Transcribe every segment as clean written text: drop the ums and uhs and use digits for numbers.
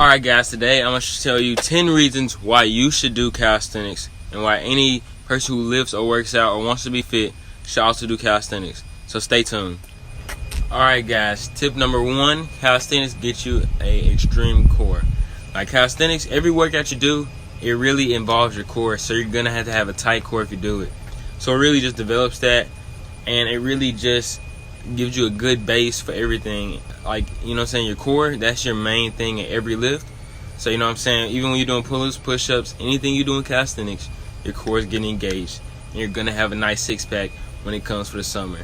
Alright guys, today I'm going to tell you 10 reasons why you should do calisthenics and why any person who lifts or works out or wants to be fit should also do calisthenics. So stay tuned. Alright guys, tip number 1, calisthenics gets you a extreme core. Like calisthenics, every workout you do, it really involves your core, so you're going to have a tight core if you do it. So it really just develops that, and it really just gives you a good base for everything. Like, you know what I'm saying, your core, that's your main thing in every lift. So, you know what I'm saying, even when you're doing pull-ups, push-ups, anything you do in calisthenics, your core is getting engaged, and you're going to have a nice six-pack when it comes for the summer.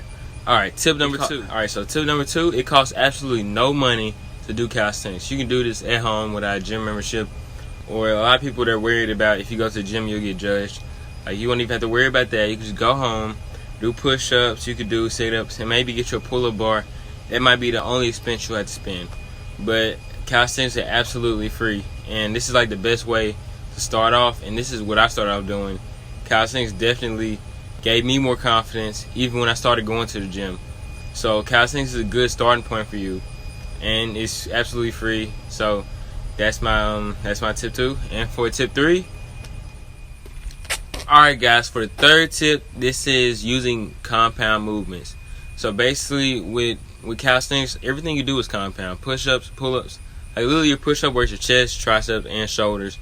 Alright, tip number 2. Alright, so tip number 2, it costs absolutely no money to do calisthenics. You can do this at home without a gym membership, or a lot of people that are worried about if you go to the gym, you'll get judged. Like, you won't even have to worry about that. You can just go home, do push-ups, you could do sit-ups, and maybe get your pull-up bar. That might be the only expense you have to spend. But calisthenics are absolutely free, and this is like the best way to start off, and this is what I started off doing. Calisthenics definitely gave me more confidence even when I started going to the gym. So calisthenics is a good starting point for you, and it's absolutely free. So that's my tip 2. And for tip 3, alright guys, for the third tip, this is using compound movements. So basically with calisthenics, everything you do is compound. Push-ups, pull-ups. Like literally your push-up works your chest, triceps, and shoulders,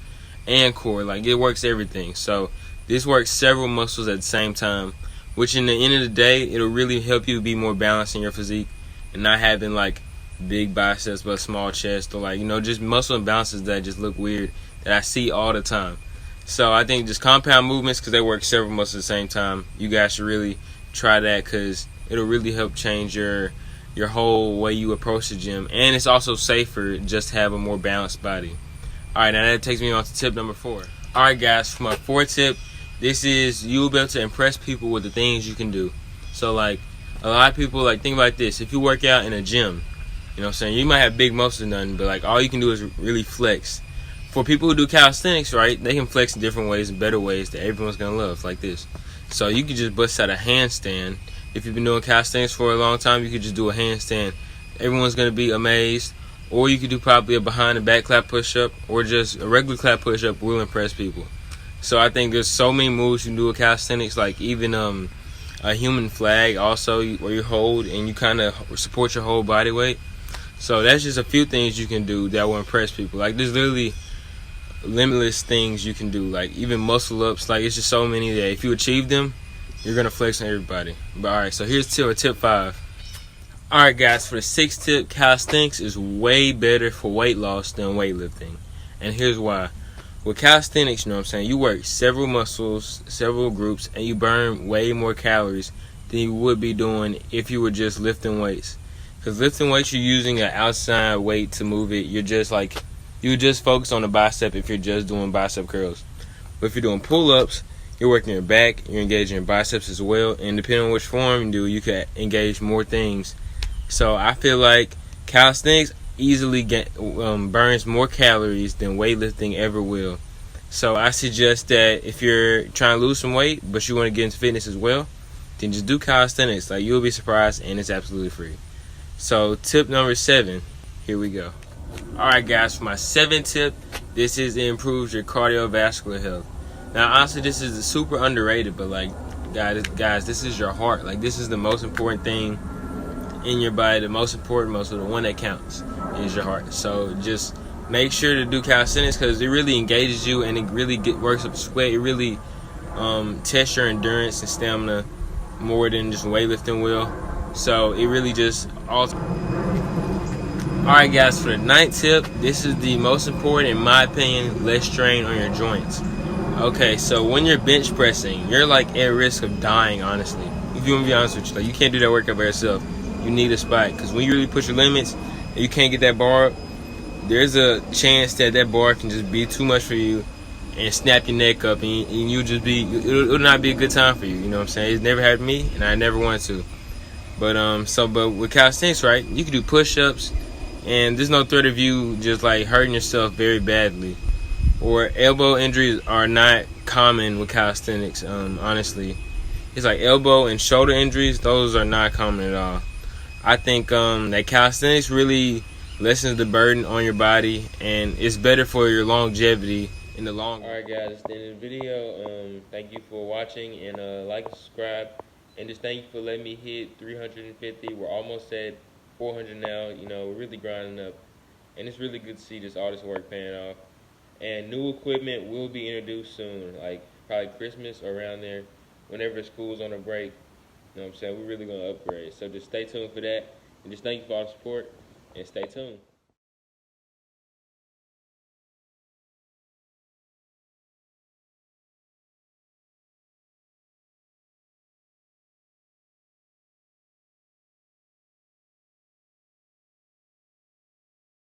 and core. Like it works everything. So this works several muscles at the same time, which in the end of the day, it'll really help you be more balanced in your physique and not having like big biceps but small chest, or like, you know, just muscle imbalances that just look weird that I see all the time. So I think just compound movements, because they work several muscles at the same time, you guys should really try that, because it'll really help change your whole way you approach the gym, and it's also safer just to have a more balanced body. Alright, now that takes me on to tip number 4. Alright guys, for my 4th tip, this is you'll be able to impress people with the things you can do. So like a lot of people, like, think about this: if you work out in a gym, you know what I'm saying, you might have big muscles and nothing, but like all you can do is really flex. For people who do calisthenics, right, they can flex in different ways and better ways that everyone's gonna love, like this. So you can just bust out a handstand. If you've been doing calisthenics for a long time, you could just do a handstand. Everyone's going to be amazed. Or you could do probably a behind the back clap push-up, or just a regular clap push-up will impress people. So I think there's so many moves you can do with calisthenics, like even a human flag also, where you hold and you kind of support your whole body weight. So that's just a few things you can do that will impress people. Like there's literally limitless things you can do, like even muscle ups. Like it's just so many that if you achieve them, you're going to flex on everybody. But alright, so here's tip 5. Alright guys, for the 6th tip, calisthenics is way better for weight loss than weightlifting. And here's why. With calisthenics, you know what I'm saying, you work several muscles, several groups, and you burn way more calories than you would be doing if you were just lifting weights. Because lifting weights, you're using an outside weight to move it. You just focus on the bicep if you're just doing bicep curls. But if you're doing pull-ups, you're working your back, you're engaging your biceps as well, and depending on which form you do, you can engage more things. So I feel like calisthenics easily burns more calories than weightlifting ever will. So I suggest that if you're trying to lose some weight, but you want to get into fitness as well, then just do calisthenics. Like, you'll be surprised, and it's absolutely free. So tip number 7, here we go. Alright guys, for my 7th tip, this is it improves your cardiovascular health. Now, honestly, this is super underrated, but like, guys, this is your heart. Like, this is the most important thing in your body. The most important muscle, the one that counts, is your heart. So just make sure to do calisthenics, because it really engages you, and it really works up sweat. It really tests your endurance and stamina more than just weightlifting will. So it really just alters. Alright guys, for the 9th tip, this is the most important, in my opinion: less strain on your joints. Okay, so when you're bench pressing, you're like at risk of dying, honestly. If you want to be honest with you, like, you can't do that workout by yourself. You need a spot, because when you really push your limits and you can't get that bar up, there's a chance that bar can just be too much for you and snap your neck up, and you just it'll not be a good time for you. You know what I'm saying? It's never happened to me, and I never wanted to. But but with calisthenics, right, you can do push-ups, and there's no threat of you just like hurting yourself very badly. Or elbow injuries are not common with calisthenics, honestly. It's like elbow and shoulder injuries, those are not common at all. I think that calisthenics really lessens the burden on your body, and it's better for your longevity in the long run. Alright guys, that's the end of the video. Thank you for watching, and like and subscribe. And just thank you for letting me hit 350. We're almost at 400 now. You know, we're really grinding up. And it's really good to see all this work paying off. And new equipment will be introduced soon, like probably Christmas or around there, whenever school's on a break. You know what I'm saying? We're really going to upgrade. So just stay tuned for that. And just thank you for all the support, and stay tuned.